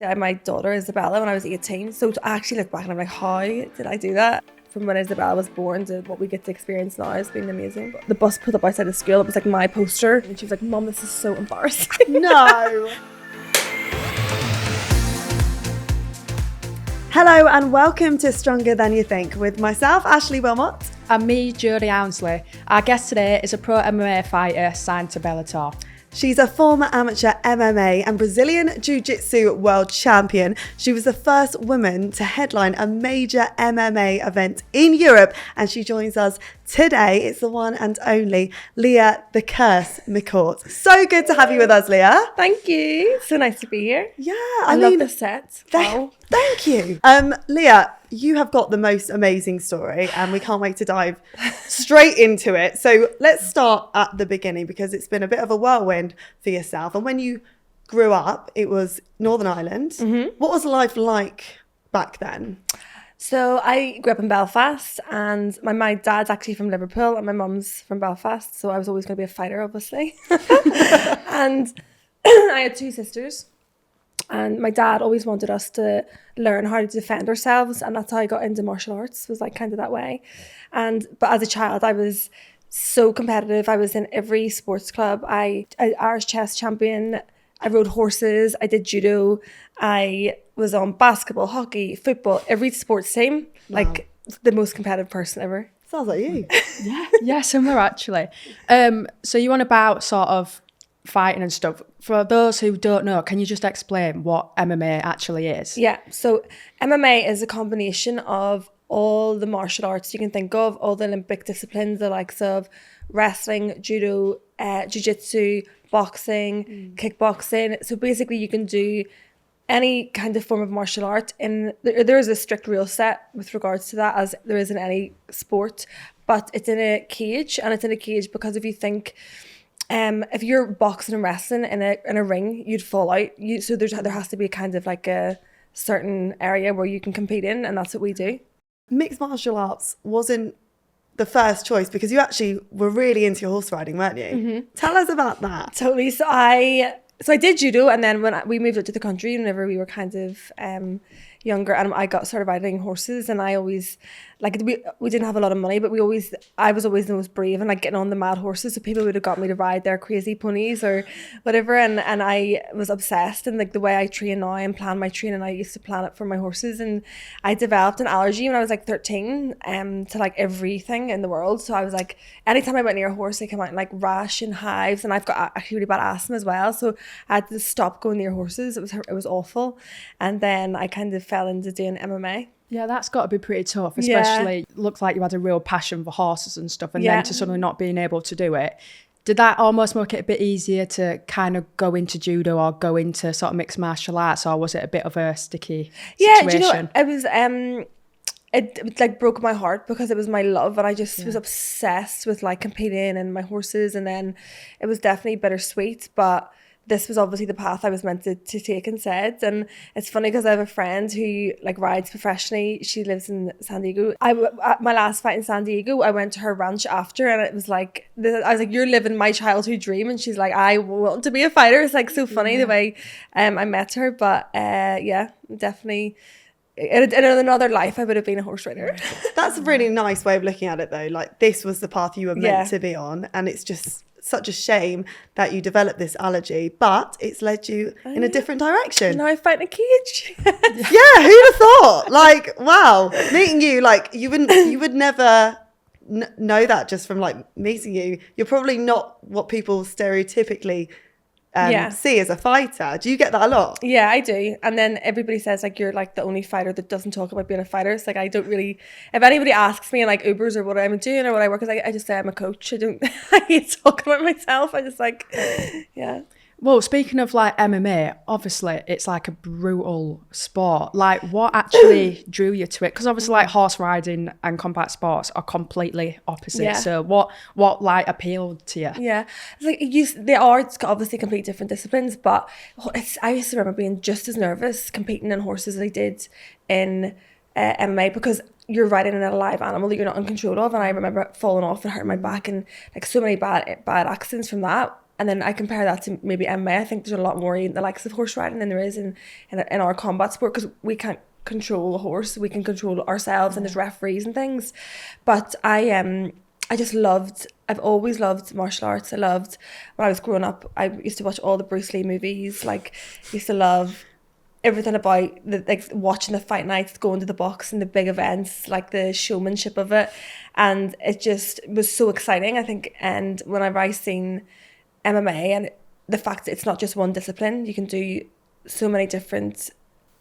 Yeah, my daughter Isabella when I was 18, so to actually look back and I'm like, how did I do that? From when Isabella was born to what we get to experience now has been amazing. But the bus pulled up outside the school, it was like my poster, and she was like, Mum, this is so embarrassing. No. Hello and welcome to Stronger Than You Think with myself, Ashley Wilmot. And me, Jodie Ounsley. Our guest today is a pro MMA fighter signed to Bellator. She's a former amateur MMA and Brazilian Jiu-Jitsu world champion. She was the first woman to headline a major MMA event in Europe, and she joins us today. It's the one and only Leah "The Curse" McCourt. So good to have you with us, Leah. Thank you. So nice to be here. Yeah, I love the set. Wow. Thank you. Leah, you have got the most amazing story and we can't wait to dive straight into it. So let's start at the beginning because it's been a bit of a whirlwind for yourself. And when you grew up, it was Northern Ireland. Mm-hmm. What was life like back then? So I grew up in Belfast, and my dad's actually from Liverpool and my mum's from Belfast. So I was always going to be a fighter, obviously. And I had two sisters. And my dad always wanted us to learn how to defend ourselves, and that's how I got into martial arts, was like kind of that way. But as a child, I was so competitive. I was in every sports club. I Irish chess champion. I rode horses. I did judo. I was on basketball, hockey, football, every sports team. Wow. Like the most competitive person ever. Sounds like you. Yeah, similar actually. So you on about sort of fighting and stuff. For those who don't know, can you just explain what MMA actually is? Yeah, so MMA is a combination of all the martial arts you can think of, all the Olympic disciplines, the likes of wrestling, judo, jiu-jitsu, boxing, kickboxing. So basically you can do any kind of form of martial art, and there is a strict rule set with regards to that, as there is in any sport, but it's in a cage, and it's in a cage because if you think if you're boxing and wrestling in a ring, you'd fall out. So there has to be kind of like a certain area where you can compete in, and that's what we do. Mixed martial arts wasn't the first choice because you actually were really into your horse riding, weren't you? Mm-hmm. Tell us about that. Totally. So I did judo, and then when we moved out to the country, whenever we were kind of younger, and I got started riding horses, and I always we didn't have a lot of money, but I was always the most brave and like getting on the mad horses, so people would have got me to ride their crazy ponies or whatever, and I was obsessed. And like the way I train now and plan my training, I used to plan it for my horses, and I developed an allergy when I was like 13 to like everything in the world. So I was like, anytime I went near a horse, I came out in like rash and hives, and I've got actually really bad asthma as well, so I had to stop going near horses. It was awful. And then I kind of fell into doing MMA. Yeah, that's got to be pretty tough, especially looks like you had a real passion for horses and stuff, and then to suddenly not being able to do it. Did that almost make it a bit easier to kind of go into judo or go into sort of mixed martial arts, or was it a bit of a sticky situation? Yeah, do you know, it was it like broke my heart because it was my love, and I just was obsessed with like competing and my horses, and then it was definitely bittersweet, but this was obviously the path I was meant to take instead. And it's funny because I have a friend who like rides professionally. She lives in San Diego. My last fight in San Diego, I went to her ranch after, and it was like, I was like, you're living my childhood dream. And she's like, I want to be a fighter. It's like so funny the way I met her. But definitely in another life I would have been a horse rider. That's a really nice way of looking at it though. Like this was the path you were meant to be on, and it's just such a shame that you developed this allergy, but it's led you in a different direction. Now I fight in a cage. Yeah, who'd have thought? Like, wow, meeting you, like you would never know that just from like meeting you. You're probably not what people stereotypically see as a fighter. Do you get that a lot? Yeah, I do. And then everybody says like you're like the only fighter that doesn't talk about being a fighter. It's like I don't really, if anybody asks me in like Ubers or what I'm doing or what I work as, I just say I'm a coach. I hate talking about myself. I just like, yeah. Well, speaking of like MMA, obviously it's like a brutal sport. Like what actually drew you to it? Because obviously like horse riding and combat sports are completely opposite. Yeah. So what like appealed to you? Yeah, it's like they are obviously complete different disciplines, but I used to remember being just as nervous competing in horses as I did in MMA, because you're riding in a live animal that you're not in control of. And I remember falling off and hurting my back and like so many bad accidents from that. and then I compare that to maybe MMA. I think there's a lot more in the likes of horse riding than there is in our combat sport, because we can't control a horse, we can control ourselves, and there's referees and things. But I just loved, I've always loved martial arts. I loved, when I was growing up, I used to watch all the Bruce Lee movies, like used to love everything about like watching the fight nights, going to the box and the big events, like the showmanship of it, and it just was so exciting, I think. And whenever I seen MMA and the fact that it's not just one discipline, you can do so many different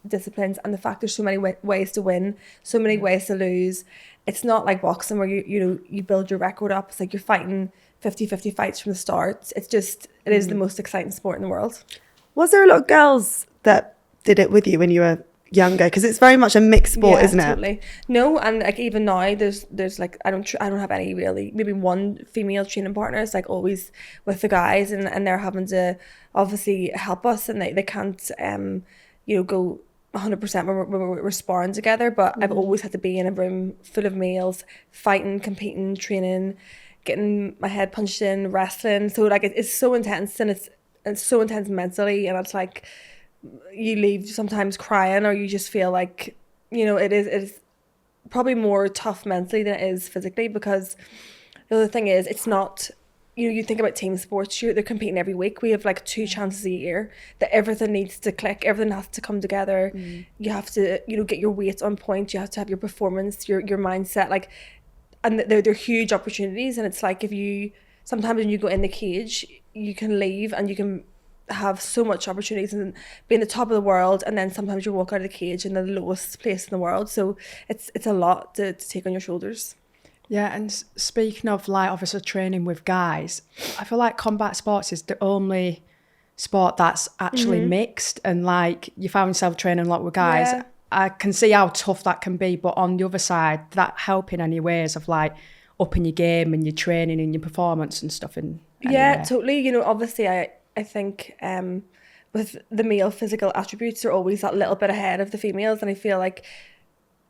disciplines, and the fact there's so many ways to win, so many ways to lose. It's not like boxing where you build your record up. It's like you're fighting 50-50 fights from the start. It's just, it is the most exciting sport in the world. Was there a lot of girls that did it with you when you were younger? Because it's very much a mixed sport, isn't it? Totally. No, and like even now there's like I don't have any really, maybe one female training partner. It's like always with the guys, and they're having to obviously help us, and they can't go 100% when we're sparring together, but I've always had to be in a room full of males, fighting, competing, training, getting my head punched in, wrestling. So like it's so intense, and it's so intense mentally, and it's like you leave sometimes crying, or you just feel like, it is probably more tough mentally than it is physically, because the other thing is, it's not, you think about team sports, they're competing every week. We have like 2 chances a year that everything needs to click, everything has to come together. You have to, get your weight on point, you have to have your performance, your mindset, like, and they're huge opportunities. And it's like, sometimes when you go in the cage, you can leave and you can have so much opportunities and be in the top of the world, and then sometimes you walk out of the cage in the lowest place in the world. So it's a lot to take on your shoulders. Yeah, and speaking of like obviously training with guys, I feel like combat sports is the only sport that's actually mixed, and like you found yourself training a lot with guys. Yeah. I can see how tough that can be, but on the other side, that help in any ways of like upping your game and your training and your performance and stuff. Yeah, totally. Obviously I think with the male physical attributes, they're always that little bit ahead of the females, and I feel like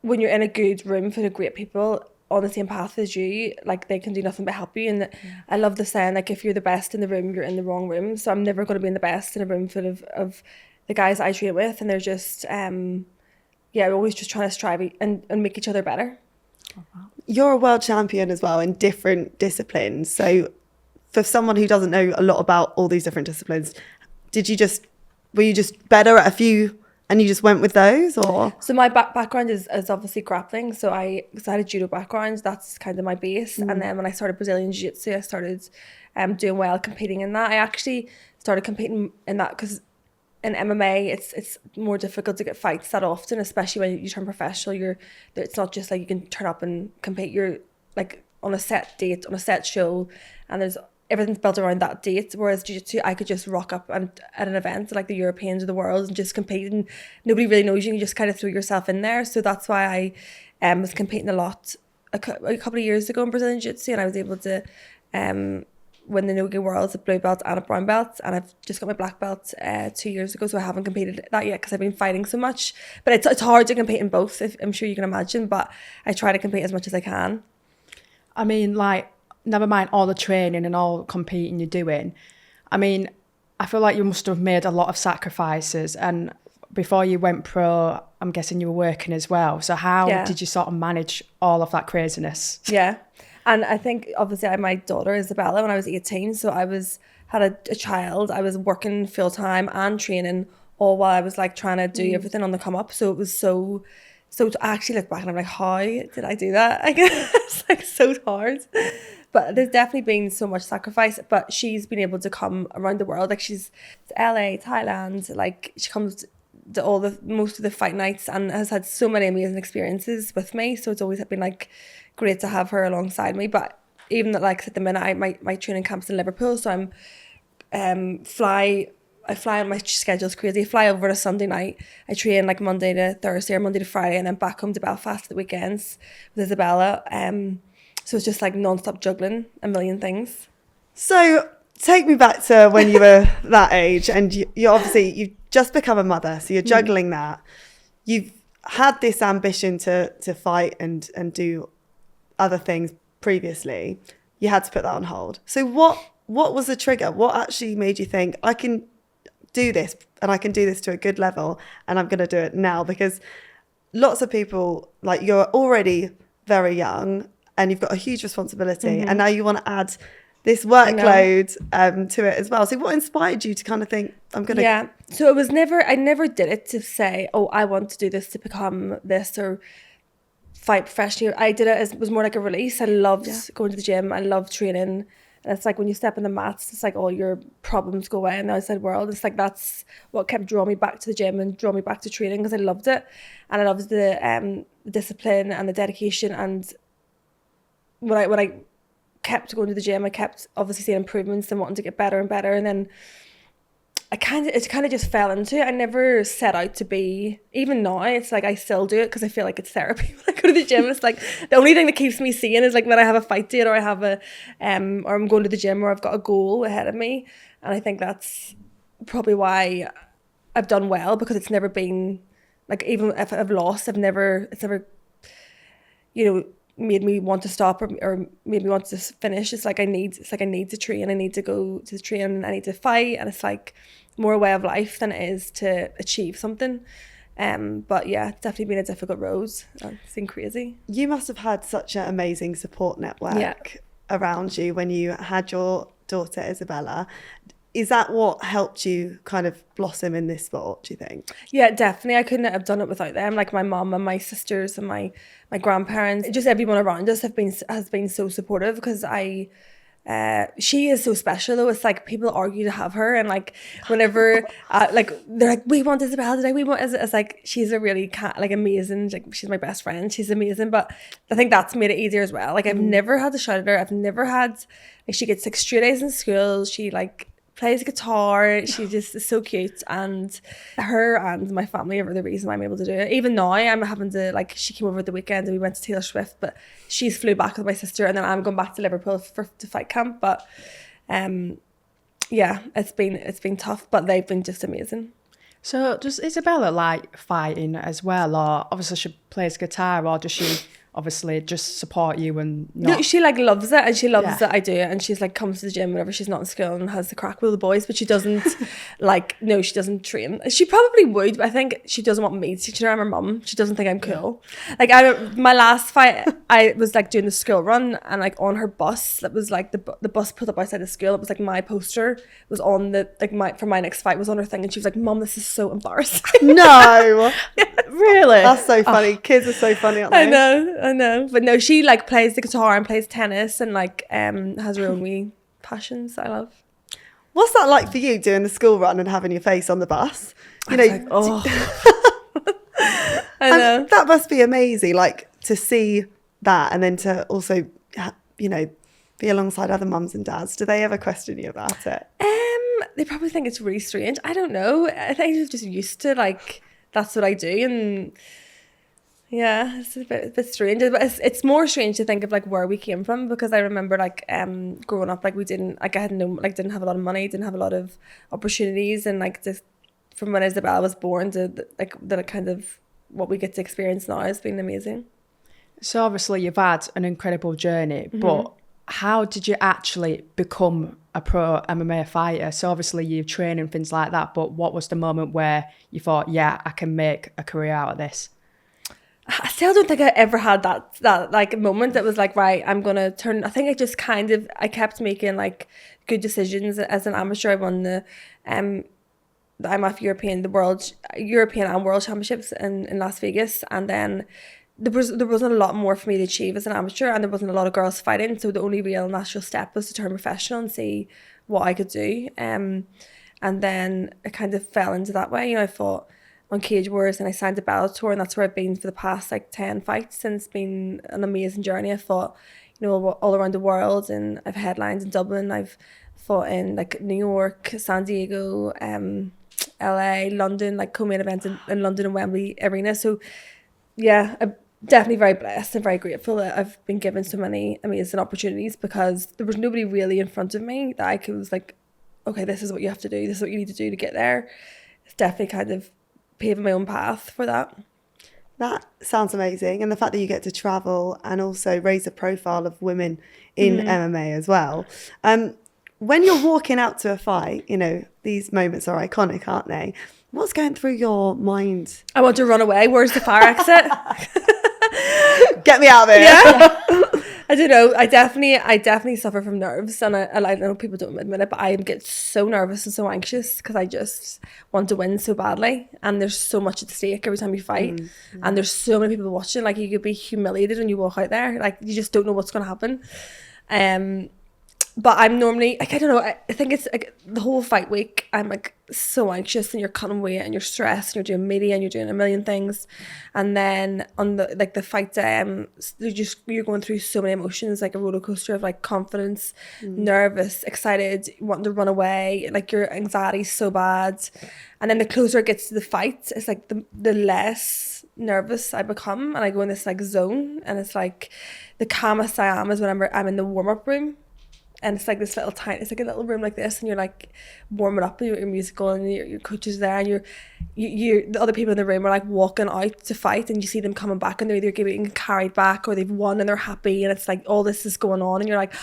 when you're in a good room full of great people on the same path as you, like they can do nothing but help you. And I love the saying, like, if you're the best in the room, you're in the wrong room. So I'm never going to be in the best in a room full of the guys I train with, and they're just we're always just trying to strive and make each other better. You're a world champion as well in different disciplines. So for someone who doesn't know a lot about all these different disciplines, were you just better at a few and you just went with those? Or so my background is obviously grappling. So I had a judo background. That's kind of my base. And then when I started Brazilian jiu-jitsu, I started doing well competing in that. I actually started competing in that because in MMA, it's more difficult to get fights that often, especially when you turn professional. It's not just like you can turn up and compete. You're like on a set date, on a set show, and everything's built around that date. Whereas jiu-jitsu, I could just rock up at an event like the Europeans of the world and just compete, and nobody really knows you. You just kind of throw yourself in there. So that's why I was competing a lot a couple of years ago in Brazilian jiu-jitsu, and I was able to win the no-gi worlds, a blue belt and a brown belt, and I've just got my black belt 2 years ago, so I haven't competed that yet because I've been fighting so much. But it's hard to compete in both, I'm sure you can imagine, but I try to compete as much as I can. I mean, like, never mind all the training and all competing you're doing. I mean, I feel like you must have made a lot of sacrifices, and before you went pro, I'm guessing you were working as well. So how did you sort of manage all of that craziness? Yeah. And I think, obviously, I had my daughter, Isabella, when I was 18. So I had a child. I was working full-time and training all while I was, like, trying to do everything on the come-up. So it was so to actually look back and I'm like, how did I do that? I guess it's, like, so hard. But there's definitely been so much sacrifice. But she's been able to come around the world. Like, she's to LA, Thailand. Like, she comes to most of the fight nights and has had so many amazing experiences with me. So it's always been, like, great to have her alongside me. But even like at the minute, my training camp's in Liverpool, so I fly on, my schedule's crazy. I fly over on a Sunday night, I train like Monday to Thursday or Monday to Friday, and then back home to Belfast for the weekends with Isabella. So it's just like non-stop juggling a million things. So take me back to when you were that age, and you've just become a mother, so you're juggling that. You've had this ambition to fight and do other things previously. You had to put that on hold. So what what was the trigger? What actually made you think I can do this and I can do this to a good level and I'm going to do it now? Because lots of people, like, you're already very young and you've got a huge responsibility, and now you want to add this workload to it as well. So what inspired you to kind of think, I'm going to... Yeah, so it was never, I never did it to say, oh, I want to do this to become this or fight professionally. I did it as, it was more like a release. I loved going to the gym. I loved training. And it's like when you step in the mats, it's like all your problems go away in the outside world. It's like that's what kept drawing me back to the gym and drawing me back to training, because I loved it. And I loved the discipline and the dedication. And when I kept going to the gym, I kept obviously seeing improvements and wanting to get better and better. And then it kind of just fell into it. I never set out to be, even now, it's like I still do it because I feel like it's therapy. When I go to the gym, it's like the only thing that keeps me sane is like when I have a fight date or I have a, or I'm going to the gym or I've got a goal ahead of me. And I think that's probably why I've done well, because it's never been like, even if I've lost, it's never, you know, made me want to stop or made me want to finish. It's like I need to train. I need to go to the train. I need to fight. And it's like more a way of life than it is to achieve something. But yeah, it's definitely been a difficult road. It's been crazy. You must have had such an amazing support network around you when you had your daughter Isabella. Is that what helped you kind of blossom in this sport, do you think? Yeah, definitely. I couldn't have done it without them. Like my mum and my sisters and my grandparents, just everyone around us has been so supportive, because she is so special though. It's like people argue to have her, and like whenever like they're like, we want Isabella today, we want it's like she's a really like amazing, like she's my best friend, she's amazing. But I think that's made it easier as well. Like I've never had to shout at her. I've never had, like, she gets like straight A's in school. She like plays guitar. She just is so cute, and her and my family are the reason why I'm able to do it. Even now I'm having to, like, she came over the weekend and we went to Taylor Swift, but she's flew back with my sister, and then I'm going back to Liverpool to fight camp. But yeah, it's been tough, but they've been just amazing. So does Isabella like fighting as well, or obviously she plays guitar, or does she obviously just support you and not? No, she like loves it, and she loves that I do it, and she's like comes to the gym whenever she's not in school and has the crack with the boys, but she doesn't like, no, she doesn't train. She probably would, but I think she doesn't want me to teach her. I'm her mum. She doesn't think I'm cool. Like my last fight, I was like doing the school run, and like on her bus, that was like the bus pulled up outside the school, it was like my poster was on the, like, for my next fight was on her thing, and she was like, Mum, this is so embarrassing. No. Really? That's so funny. Kids are so funny, aren't they? I know. But no, she like plays the guitar and plays tennis and like has her own wee passions that I love. What's that like for you, doing the school run and having your face on the bus? You know, like, I know. That must be amazing, like, to see that, and then to also, you know, be alongside other mums and dads. Do they ever question you about it? They probably think it's really strange. I don't know. I think they're just used to, like, that's what I do, and yeah, it's a bit strange. But it's more strange to think of like where we came from, because I remember like growing up, like we didn't, like I had no, like didn't have a lot of money, didn't have a lot of opportunities, and like just from when Isabella was born to like the kind of what we get to experience now has been amazing. So obviously you've had an incredible journey, but how did you actually become a pro MMA fighter? So obviously you've trained and things like that, but what was the moment where you thought, yeah, I can make a career out of this? I still don't think I ever had that like moment that was like, right, I'm gonna turn. I think I just kind of, I kept making like good decisions as an amateur. I won the IMF European and World Championships in Las Vegas, and then there wasn't a lot more for me to achieve as an amateur, and there wasn't a lot of girls fighting, so the only real natural step was to turn professional and see what I could do. And then it kind of fell into that way. You know, I fought on Cage Wars and I signed to Bellator, and that's where I've been for the past like 10 fights, and it's been an amazing journey. I fought, you know, all around the world, and I've headlined in Dublin, I've fought in like New York, San Diego, LA, London, like co-main events in London and Wembley Arena. So yeah, I'm definitely very blessed and very grateful that I've been given so many amazing opportunities, because there was nobody really in front of me that I could was like, okay, this is what you have to do, this is what you need to do to get there. It's definitely kind of paving my own path for that. That sounds amazing. And the fact that you get to travel and also raise the profile of women in MMA as well. when you're walking out to a fight, you know, these moments are iconic, aren't they? What's going through your mind? I want to run away. Where's the fire exit? Get me out of here. Yeah. I don't know. I definitely suffer from nerves, and I know people don't admit it, but I get so nervous and so anxious because I just want to win so badly, and there's so much at stake every time you fight, and there's so many people watching. Like, you could be humiliated when you walk out there. Like, you just don't know what's going to happen. But I'm normally, like, I don't know, I think it's like the whole fight week, I'm like so anxious, and you're cutting weight and you're stressed and you're doing media and you're doing a million things. And then on the fight day, you're going through so many emotions, like a roller coaster of like confidence, nervous, excited, wanting to run away, like your anxiety's so bad. And then the closer it gets to the fight, it's like the less nervous I become, and I go in this like zone, and it's like the calmest I am is when I'm in the warm-up room. And it's like this little it's like a little room like this, and you're like warming up, and you're musical, and your coach is there, and you're the other people in the room are like walking out to fight, and you see them coming back, and they're either getting carried back or they've won and they're happy, and it's like all this is going on, and you're like,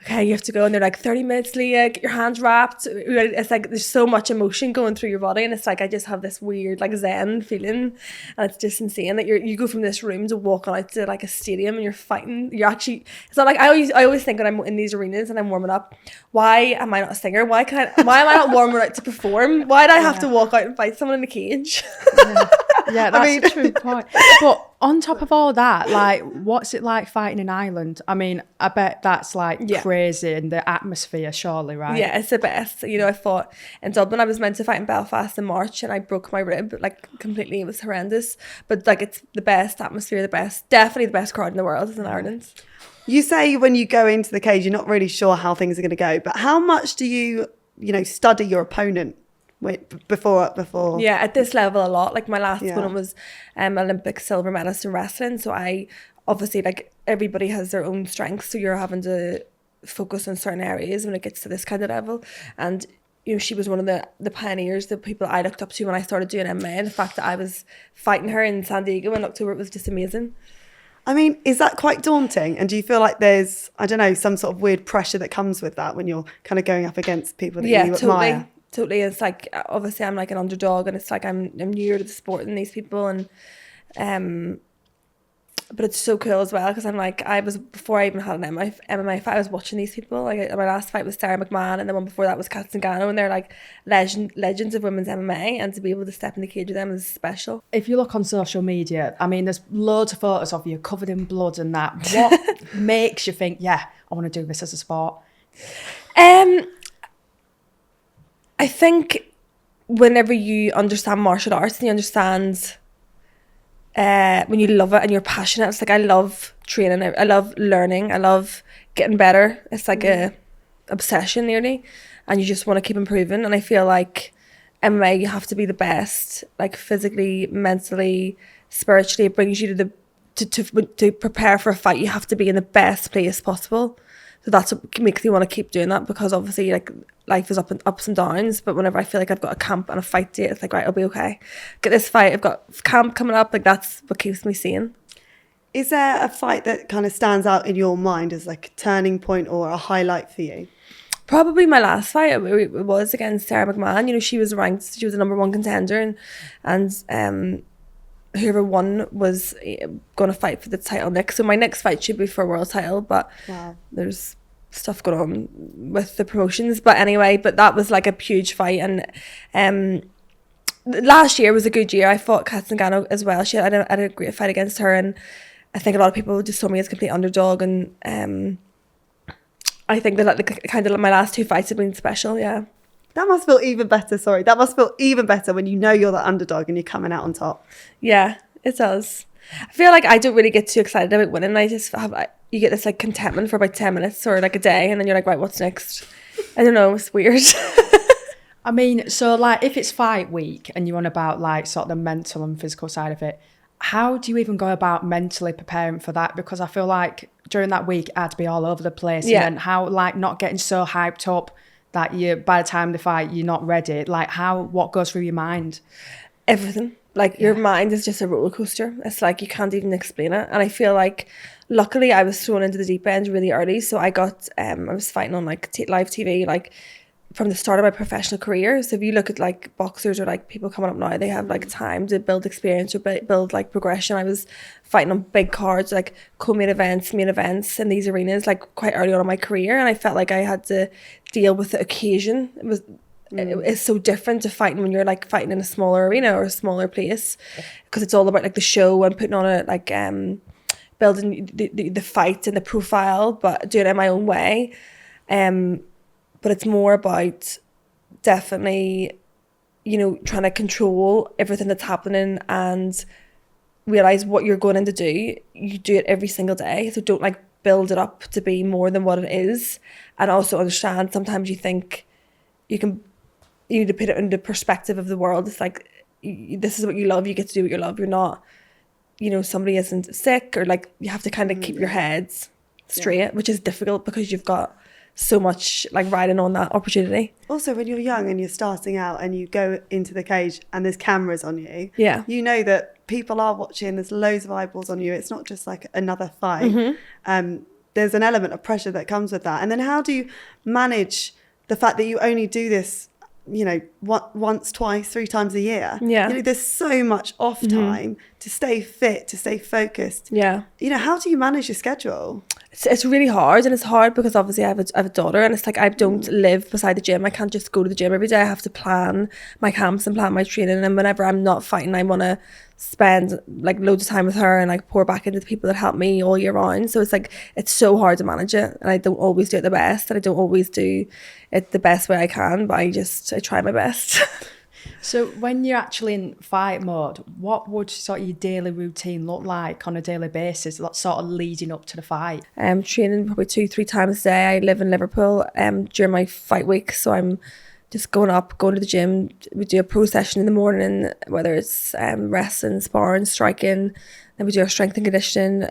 okay, you have to go, and they're like 30 minutes, Leah, get your hands wrapped. It's like there's so much emotion going through your body, and it's like I just have this weird like zen feeling, and it's just insane that you go from this room to walking out to like a stadium, and you're fighting. You're actually, it's not like I always think when I'm in these arenas and I'm warming up, why am I not a singer? Why am I not warming out to perform? Why do I have to walk out and fight someone in a cage? Yeah, that's a true point. But on top of all that, like, what's it like fighting in Ireland? I mean, I bet that's like crazy, and the atmosphere, surely, right? Yeah, it's the best. You know, I fought in Dublin. I was meant to fight in Belfast in March, and I broke my rib, like, completely. It was horrendous. But like, it's the best atmosphere, definitely the best crowd in the world is in Ireland. You say when you go into the cage, you're not really sure how things are going to go, but how much do you study your opponent? Before Yeah, at this level a lot. Like, my last opponent was Olympic silver medalist in wrestling, so I obviously, like, everybody has their own strengths, so you're having to focus on certain areas when it gets to this kind of level. And you know, she was one of the pioneers, the people I looked up to when I started doing MMA, and the fact that I was fighting her in San Diego in October, it was just amazing. I mean, is that quite daunting? And do you feel like there's, I don't know, some sort of weird pressure that comes with that when you're kind of going up against people that you admire? Totally. It's like, obviously I'm like an underdog, and it's like I'm newer to the sport than these people, and but it's so cool as well, because I'm like, before I even had an MMA fight, I was watching these people. Like, my last fight was Sarah McMahon, and the one before that was Kat Zingano, and they're like legends of women's MMA, and to be able to step in the cage with them is special. If you look on social media, I mean, there's loads of photos of you covered in blood and that. What makes you think, yeah, I want to do this as a sport? I think whenever you understand martial arts and you understand when you love it and you're passionate, it's like, I love training, I love learning, I love getting better. It's like a obsession nearly, and you just want to keep improving. And I feel like MMA, you have to be the best, like physically, mentally, spiritually. It brings you to prepare for a fight. You have to be in the best place possible. So that's what makes me want to keep doing that, because obviously, like, life is ups and downs. But whenever I feel like I've got a camp and a fight date, it's like, right, I'll be okay. Get this fight, I've got camp coming up. Like, that's what keeps me sane. Is there a fight that kind of stands out in your mind as like a turning point or a highlight for you? Probably my last fight. It was against Sarah McMahon. You know, she was ranked, she was the #1 contender, and whoever won was going to fight for the title next. So my next fight should be for a world title, but there's stuff going on with the promotions. But anyway, that was like a huge fight. And last year was a good year. I fought Kat Zingano as well. I had a great fight against her, and I think a lot of people just saw me as a complete underdog. And I think that like kind of my last two fights have been special. Yeah. That must feel even better. That must feel even better when you know you're the underdog and you're coming out on top. Yeah, it does. I feel like I don't really get too excited about winning. I just you get this like contentment for about 10 minutes or like a day, and then you're like, right, what's next? I don't know, it's weird. I mean, so like if it's fight week and you're on about like sort of the mental and physical side of it, how do you even go about mentally preparing for that? Because I feel like during that week I had to be all over the place. Yeah. And then how like not getting so hyped up that by the time they fight you're not ready. Like what goes through your mind? Everything. Like your mind is just a roller coaster. It's like you can't even explain it. And I feel like luckily I was thrown into the deep end really early. So I got I was fighting on like live TV like from the start of my professional career. So if you look at like boxers or like people coming up now, they have like time to build experience or build like progression. I was fighting on big cards, like co-main events, main events in these arenas like quite early on in my career, and I felt like I had to deal with the occasion. It's so different to fighting when you're like fighting in a smaller arena or a smaller place, because it's all about like the show and putting on it, like building the fight and the profile, but doing it in my own way. But it's more about definitely, you know, trying to control everything that's happening and realize what you're going in to do. You do it every single day, so don't like build it up to be more than what it is. And also understand sometimes you think you need to put it into perspective of the world. It's like, this is what you love, you get to do what you love. You're not, you know, somebody isn't sick, or like you have to kind of keep your heads straight, which is difficult because you've got so much like riding on that opportunity. Also, when you're young and you're starting out and you go into the cage and there's cameras on you, you know that people are watching, there's loads of eyeballs on you. It's not just like another fight. There's an element of pressure that comes with that. And then how do you manage the fact that you only do this, you know, once, twice, 3 times a year? You know, there's so much off time to stay fit, to stay focused. You know, how do you manage your schedule? It's really hard, and it's hard because obviously I have a daughter, and it's like I don't live beside the gym. I can't just go to the gym every day. I have to plan my camps and plan my training, and whenever I'm not fighting, I want to spend like loads of time with her and like pour back into the people that help me all year round. So it's like it's so hard to manage it, and I don't always do it the best, and I don't always do it the best way I can, but I try my best. So when you're actually in fight mode, what would sort of your daily routine look like on a daily basis, sort of leading up to the fight? Training probably 2-3 times a day. I live in Liverpool during my fight week, so I'm just going to the gym. We do a pro session in the morning, whether it's wrestling, sparring, striking. Then we do our strength and conditioning,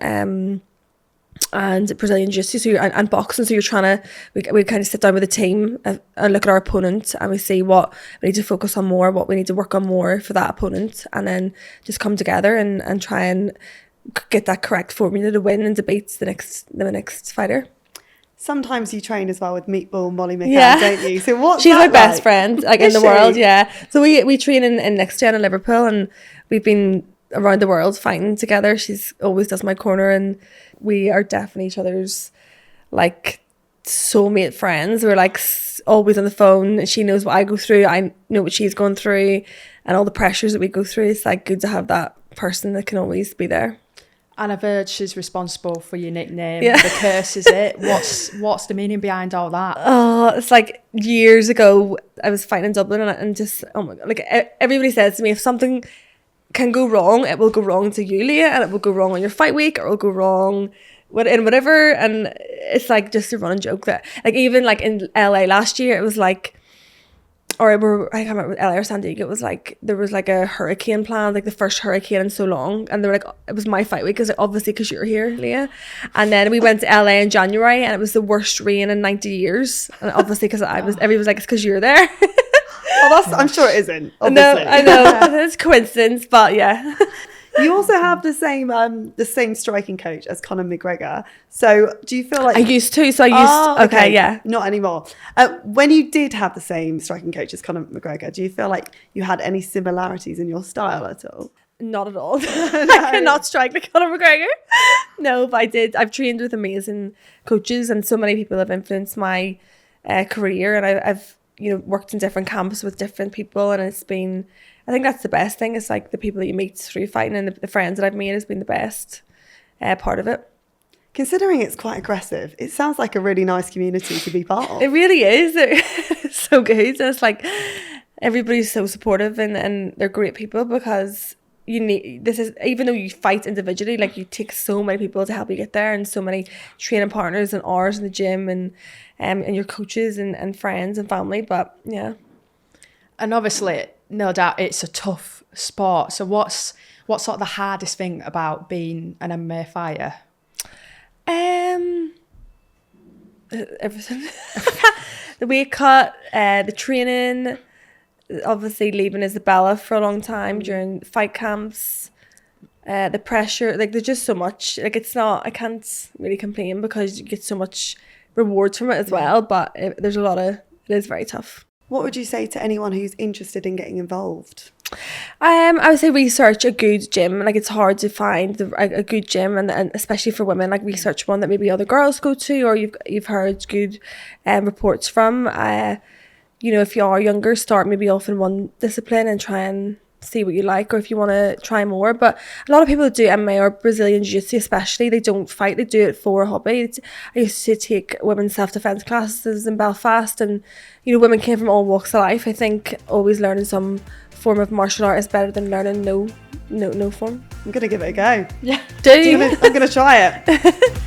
and Brazilian jiu-jitsu and boxing. So you're trying to, we kind of sit down with a team and look at our opponent, and we see what we need to focus on more, what we need to work on more for that opponent, and then just come together and try and get that correct formula to win and to beat the next fighter. Sometimes you train as well with Meatball Molly McCann, don't you? So what's She's that my like? best friend like in the world. So we train in Next Gen in Liverpool, and we've been around the world fighting together. She's always does my corner, and we are definitely each other's like soulmate friends. We're like always on the phone. She knows what I go through, I know what she's going through, and all the pressures that we go through. It's like good to have that person that can always be there. And I've heard she's responsible for your nickname. The curse is it. What's the meaning behind all that? Oh, it's like years ago I was fighting in Dublin, and just, oh my God, like everybody says to me, if something can go wrong, it will go wrong to you, Leah, and it will go wrong on your fight week, or it will go wrong in whatever. And it's like just a running joke that, like, even like in LA last year, it was like, I can't remember, LA or San Diego, it was like there was like a hurricane planned, like the first hurricane in so long, and they were like, it was my fight week, because obviously because you're here, Leah. And then we went to LA in January, and it was the worst rain in 90 years, and obviously because everybody was like, it's because you're there. Oh, I'm sure it isn't. Obviously. No, I know. It's coincidence, but yeah. You also have the same striking coach as Conor McGregor. So do you feel like... I used to, so I used... okay, yeah. Not anymore. When you did have the same striking coach as Conor McGregor, do you feel like you had any similarities in your style at all? Not at all. I cannot strike like Conor McGregor. No, but I did. I've trained with amazing coaches, and so many people have influenced my career, and I've worked in different camps with different people, and it's been, I think that's the best thing. It's like the people that you meet through fighting, and the friends that I've made has been the best part of it. Considering it's quite aggressive, it sounds like a really nice community to be part of. It really is. It's so good, and it's like everybody's so supportive, and they're great people, because even though you fight individually, like you take so many people to help you get there, and so many training partners and hours in the gym, and your coaches and friends and family. But yeah. And obviously, no doubt, it's a tough sport. So what's sort of the hardest thing about being an MMA fighter? Everything. The weight cut, the training, obviously leaving Isabella for a long time during fight camps. The pressure, like there's just so much. Like it's not, I can't really complain because you get so much rewards from it as well. But there's a lot of, it is very tough. What would you say to anyone who's interested in getting involved? I would say research a good gym. Like it's hard to find a good gym, and especially for women, like research one that maybe other girls go to, or you've heard good reports from. You know, if you are younger, start maybe off in one discipline and try and see what you like, or if you want to try more. But a lot of people that do MMA or Brazilian Jiu-Jitsu especially, they don't fight, they do it for a hobby. I used to take women's self-defense classes in Belfast, and you know, women came from all walks of life. I think always learning some form of martial art is better than learning no form. I'm gonna give it a go. Yeah, I'm gonna try it.